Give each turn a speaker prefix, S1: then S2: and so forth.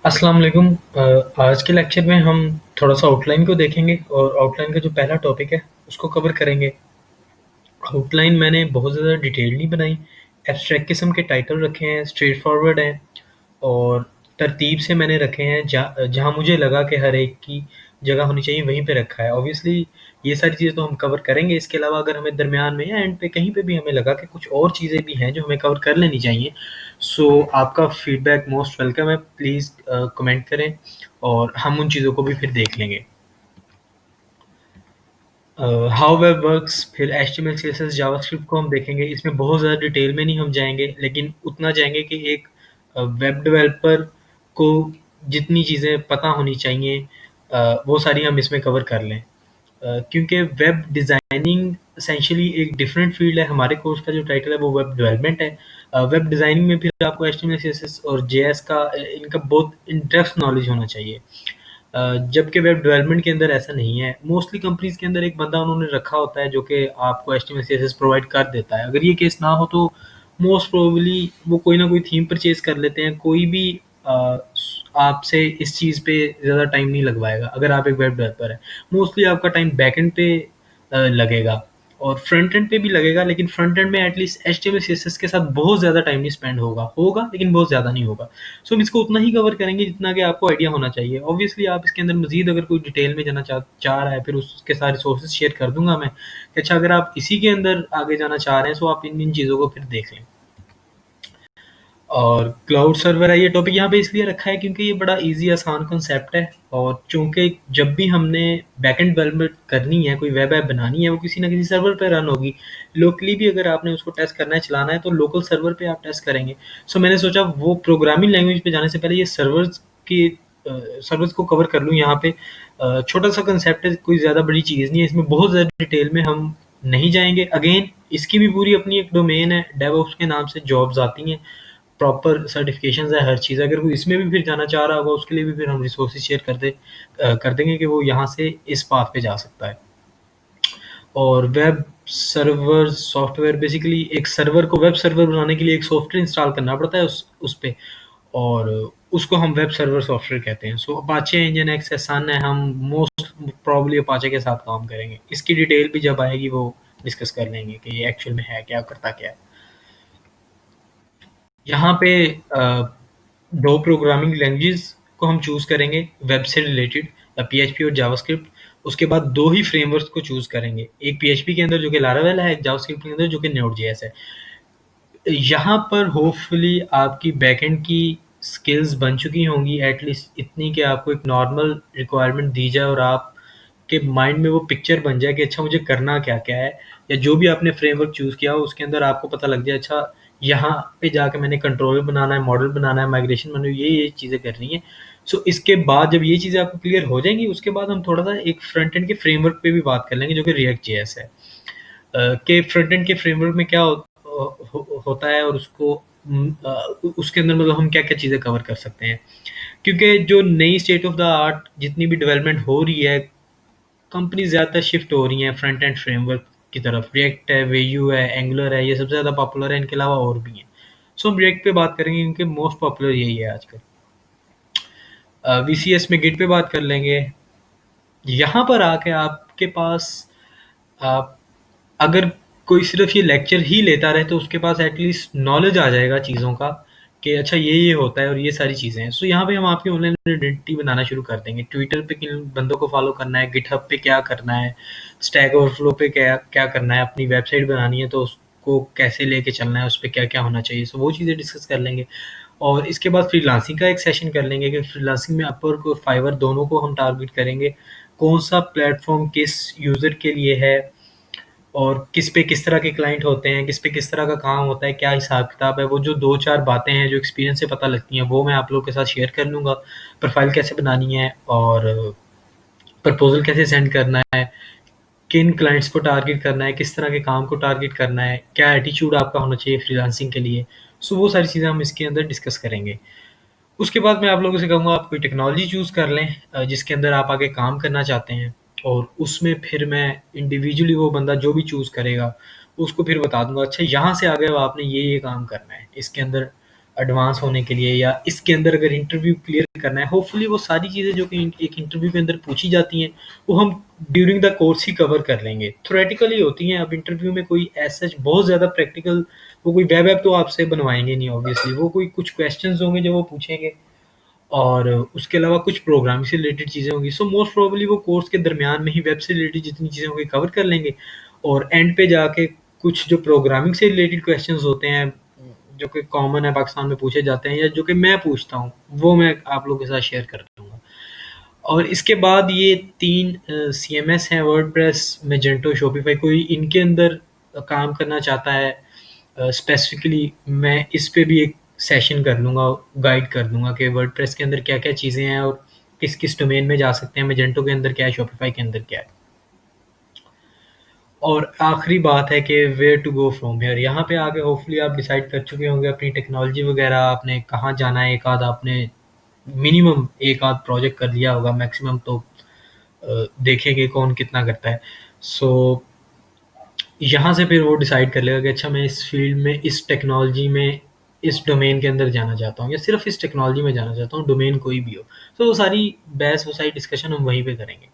S1: अस्सलाम वालेकुम। आज के लेक्चर में हम थोड़ा-सा आउटलाइन को देखेंगे और आउटलाइन का जो पहला टॉपिक है, उसको कवर करेंगे। आउटलाइन मैंने बहुत ज़्यादा डिटेल नहीं बनाई, एब्स्ट्रैक्ट किस्म के टाइटल रखे हैं, स्ट्रेट फॉरवर्ड हैं और तरतीब से मैंने रखे हैं जहाँ मुझे लगा कि हर एक की जगह होनी चाहिए वहीं पे रखा है। ऑब्वियसली ये सारी चीज़ें तो हम कवर करेंगे, इसके अलावा अगर हमें दरमियान में या एंड पे कहीं पे भी हमें लगा कि कुछ और चीज़ें भी हैं जो हमें कवर कर लेनी चाहिए, सो आपका फीडबैक मोस्ट वेलकम है। प्लीज़ कमेंट करें और हम उन चीज़ों को भी फिर देख लेंगे। हाउ वेब वर्क्स, फिर एचटीएमएल सीएसएस जावास्क्रिप्ट को हम देखेंगे। इसमें बहुत ज़्यादा डिटेल में नहीं हम जाएंगे, लेकिन उतना जाएंगे कि एक वेब डेवलपर को जितनी चीज़ें पता होनी चाहिए वो सारी हम इसमें कवर कर लें। क्योंकि वेब डिज़ाइनिंग एसेंशियली एक डिफरेंट फील्ड है। हमारे कोर्स का जो टाइटल है वो वेब डेवलपमेंट है। वेब डिज़ाइनिंग में फिर आपको एचटीएमएल सीएसएस और जेएस का इनका बहुत इन डेप्थ नॉलेज होना चाहिए। जबकि वेब डेवलपमेंट के अंदर ऐसा नहीं है। मोस्टली कंपनीज़ के अंदर एक बंदा उन्होंने रखा होता है जो कि आपको एचटीएमएल सीएसएस प्रोवाइड कर देता है। अगर ये केस ना हो तो मोस्ट प्रोबेबली वो कोई ना कोई थीम परचेज़ कर लेते हैं। कोई भी अ, आपसे इस चीज़ पे ज़्यादा टाइम नहीं लगवाएगा अगर आप एक वेब डेवलपर हैं। मोस्टली आपका टाइम बैकएंड पे लगेगा और फ्रंट एंड पे भी लगेगा, लेकिन फ्रंट एंड में एटलीस्ट एचटीएमएल सीएसएस के साथ बहुत ज़्यादा टाइम नहीं स्पेंड होगा लेकिन बहुत ज़्यादा नहीं होगा। सो हम इसको उतना ही कवर करेंगे जितना कि आपको आइडिया होना चाहिए। ऑब्वियसली आप इसके अंदर मज़ीद अगर कोई डिटेल में जाना चाह रहा है, फिर उसके सारे रिसोर्सेज़ शेयर कर दूँगा मैं कि अच्छा अगर आप इसी के अंदर आगे जाना चाह रहे हैं, सो आप इन चीज़ों को फिर देख लें। और क्लाउड सर्वर है, ये टॉपिक यहाँ पे इसलिए रखा है क्योंकि ये बड़ा ईज़ी आसान कॉन्सेप्ट है और चूँकि जब भी हमने बैकएंड डेवलपमेंट करनी है, कोई वेब ऐप बनानी है, वो किसी न किसी सर्वर पे रन होगी। लोकली भी अगर आपने उसको टेस्ट करना है, चलाना है, तो लोकल सर्वर पे आप टेस्ट करेंगे। सो मैंने सोचा वो प्रोग्रामिंग लैंग्वेज पे जाने से पहले ये सर्वर्स को कवर कर लूँ यहाँ पे। छोटा-सा कॉन्सेप्ट है, कोई ज़्यादा बड़ी चीज़ नहीं है, इसमें बहुत ज़्यादा डिटेल में हम नहीं जाएँगे। अगेन इसकी भी पूरी अपनी एक डोमेन है, डेवऑप्स के नाम से जॉब्स आती हैं। प्रॉपर सर्टिफिकेशंस है हर चीज़। अगर वो इसमें भी फिर जाना चाह रहा होगा उसके लिए भी फिर हम रिसोर्सेज शेयर कर देंगे कि वो यहाँ से इस पाथ पे जा सकता है। और वेब सर्वर सॉफ्टवेयर बेसिकली एक सर्वर को वेब सर्वर बनाने के लिए एक सॉफ्टवेयर इंस्टॉल करना पड़ता है उस पे, और उसको हम वेब सर्वर सॉफ्टवेयर कहते हैं। सो अपाचे इंजन एक्स है, सन है, हम मोस्ट प्रोबेबली अपाचे के साथ काम करेंगे। इसकी डिटेल भी जब आएगी वो डिस्कस कर लेंगे कि ये एक्चुअल में है क्या, करता क्या है। यहाँ पे दो प्रोग्रामिंग लैंग्वेजेस को हम चूज़ करेंगे वेब से रिलेटेड, पीएचपी और जावास्क्रिप्ट। उसके बाद दो ही फ्रेमवर्क्स को चूज़ करेंगे, एक पीएचपी के अंदर जो कि लारावेल है, एक जावास्क्रिप्ट के अंदर जो कि नोड.जेएस है। यहाँ पर होपफुली आपकी बैकएंड की स्किल्स बन चुकी होंगी, एटलीस्ट इतनी कि आपको एक नॉर्मल रिक्वायरमेंट दी जाए और आपके माइंड में वो पिक्चर बन जाए कि अच्छा मुझे करना क्या-क्या है, या जो भी आपने फ्रेमवर्क चूज़ किया हो उसके अंदर आपको पता लग जाए अच्छा यहाँ पे जाके मैंने कंट्रोलर बनाना है, मॉडल बनाना है, माइग्रेशन बनानी है, ये चीज़ें करनी है। सो इसके बाद जब ये चीज़ें आपको क्लियर हो जाएँगी, उसके बाद हम थोड़ा-सा एक फ्रंट एंड के फ्रेमवर्क पे भी बात कर लेंगे जो कि रिएक्ट जेएस है। के फ्रंट एंड के फ्रेमवर्क में क्या होता है और उसके अंदर मतलब हम क्या-क्या चीज़ें कवर कर सकते हैं। क्योंकि जो नई स्टेट ऑफ द आर्ट जितनी भी डेवलपमेंट हो रही है, कंपनी ज़्यादातर शिफ्ट हो रही हैं फ्रंट एंड फ्रेमवर्क की तरफ। रिएक्ट है, वेयू है, एंगुलर है, ये सबसे ज़्यादा पॉपुलर है, इनके अलावा और भी हैं। सो हम रिएक्ट पे बात करेंगे क्योंकि मोस्ट पॉपुलर यही है आजकल। वीसीएस में गिट पे बात कर लेंगे। यहाँ पर आके आपके पास आप अगर कोई सिर्फ ये लेक्चर ही लेता रहे तो उसके पास एटलीस्ट नॉलेज आ जाएगा चीज़ों का कि अच्छा ये होता है और ये सारी चीज़ें हैं। सो यहाँ पे हम आपकी ऑनलाइन आइडेंटिटी बनाना शुरू कर देंगे। ट्विटर पे किन बंदों को फॉलो करना है, गिटहब पे क्या करना है, स्टैक ओवरफ्लो पे क्या क्या करना है, अपनी वेबसाइट बनानी है तो उसको कैसे लेके चलना है, उस पे क्या-क्या होना चाहिए। सो वो चीज़ें डिस्कस कर लेंगे और इसके बाद फ्रीलांसिंग का एक सेशन कर लेंगे कि फ्रीलांसिंग में अपवर्क और फाइवर दोनों को हम टारगेट करेंगे। कौन-सा प्लेटफ़ॉर्म किस यूज़र के लिए है और किस पे किस तरह के क्लाइंट होते हैं, किस पे किस तरह का काम होता है, क्या हिसाब-किताब है। वो जो 2-4 बातें हैं जो एक्सपीरियंस से पता लगती हैं, वो मैं आप लोगों के साथ शेयर कर लूँगा। प्रोफ़ाइल कैसे बनानी है और प्रपोज़ल कैसे सेंड करना है, किन क्लाइंट्स को टारगेट करना है, किस तरह के काम को टारगेट करना है, क्या एटीट्यूड आपका होना चाहिए फ्रीलांसिंग के लिए। सो वो सारी चीज़ें हम इसके अंदर डिस्कस करेंगे। उसके बाद मैं आप लोगों से कहूँगा आप कोई टेक्नोलॉजी चूज़ कर लें जिसके अंदर आप आगे काम करना चाहते हैं, और उसमें फिर मैं इंडिविजुअली वो बंदा जो भी चूज़ करेगा, उसको फिर बता दूँगा अच्छा यहाँ से आगे अब आपने ये काम करना है। इसके अंदर एडवांस होने के लिए, या इसके अंदर अगर इंटरव्यू क्लियर करना है, होपफुली वो सारी चीज़ें जो कि एक इंटरव्यू के अंदर पूछी जाती हैं, वो हम during the course he cover कर लेंगे। थ्योरेटिकली होती हैं, अब इंटरव्यू में कोई ऐसा बहुत ज़्यादा प्रैक्टिकल, वो कोई वेब ऐप तो आपसे बनवाएंगे नहीं ऑब्वियसली, वो कोई कुछ क्वेश्चंस होंगे जो वो पूछेंगे, और उसके अलावा कुछ प्रोग्रामिंग से रिलेटेड चीज़ें होंगी। सो मोस्ट प्रोबेबली वो कोर्स के दरमियान में ही वेब से रिलेटेड जितनी चीज़ें होंगी कवर कर लेंगे, और एंड पे जाके कुछ जो प्रोग्रामिंग से रिलेटेड क्वेश्चंस होते हैं जो कि कॉमन है पाकिस्तान में पूछे जाते हैं, या जो कि मैं पूछता हूँ, वो मैं आप लोगों के साथ शेयर कर दूंगा। और इसके बाद ये 3 सीएमएस हैं, वर्डप्रेस, मैजेंटो, शॉपिफाई। कोई इनके अंदर काम करना चाहता है स्पेसिफिकली, मैं इस पे भी एक सेशन कर लूँगा, गाइड कर दूँगा कि वर्डप्रेस के अंदर क्या-क्या चीज़ें हैं और किस-किस डोमेन में जा सकते हैं, मैजेंटो के अंदर क्या है, शॉपिफाई के अंदर क्या है। और आखिरी बात है कि where to go from here. यहाँ पे आके होपफुली आप डिसाइड कर चुके होंगे अपनी टेक्नोलॉजी वगैरह, आपने कहाँ जाना है, एक आध आपने मिनिमम एक आध प्रोजेक्ट कर लिया होगा, मैक्सिमम तो देखेंगे कौन कितना करता है। सो यहाँ से फिर वो डिसाइड कर लेगा कि अच्छा मैं इस फील्ड में, इस टेक्नोलॉजी में, इस डोमेन के अंदर जाना चाहता हूँ, या सिर्फ इस टेक्नोलॉजी में जाना चाहता हूँ, डोमेन कोई भी हो। तो वो सारी बहस, वो सारी डिस्कशन हम वहीं पे करेंगे।